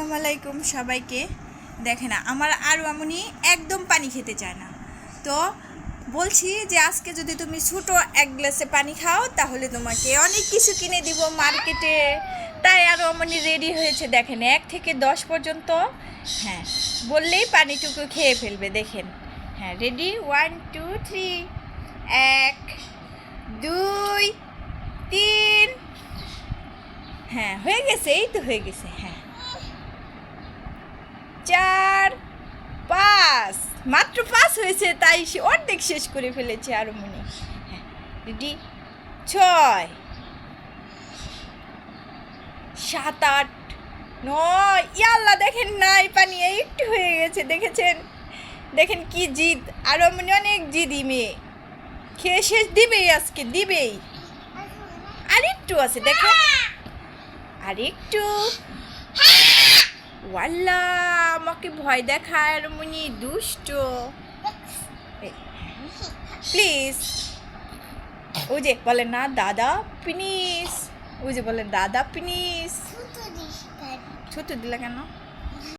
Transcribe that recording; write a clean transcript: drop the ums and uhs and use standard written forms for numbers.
আসসালামু আলাইকুম সবাইকে। দেখে না আমার আর আমনি একদম পানি খেতে চায় না, তো বলছি যে আজকে যদি তুমি ছোটো এক গ্লাসে পানি খাও তাহলে তোমাকে অনেক কিছু কিনে দিব মার্কেটে। তাই আরও আমনি রেডি হয়েছে, দেখেন 1 থেকে 10 পর্যন্ত। হ্যাঁ, বললেই পানিটুকু খেয়ে ফেলবে। দেখেন, হ্যাঁ, রেডি, 1 2 3, 1 2 3। হ্যাঁ, হয়ে গেছে, এই তো হয়ে গেছে। হ্যাঁ, 4 5, মাত্র 5 হয়েছে, তাই সে অর্ধেক শেষ করে ফেলেছে আরো মনে। হ্যাঁ, রেডি, 6 7 8 9। ইয়াল্লা, দেখেন নাই পানি একটু হয়ে গেছে, দেখেছেন? দেখেন কি জিদ, আরো মনে অনেক জিদি মেয়ে, খেয়ে শেষ দিবেই, আজকে দিবেই। আর একটু আছে, দেখেন, আর একটু। ওয়াল্লা, আমাকে ভয় দেখায় আর মুনি, দুষ্ট। প্লিজ, ওই যে বলে না দাদা প্লিজ, ওই যে বলে দাদা প্লিজ। ছোট দিলা কেন?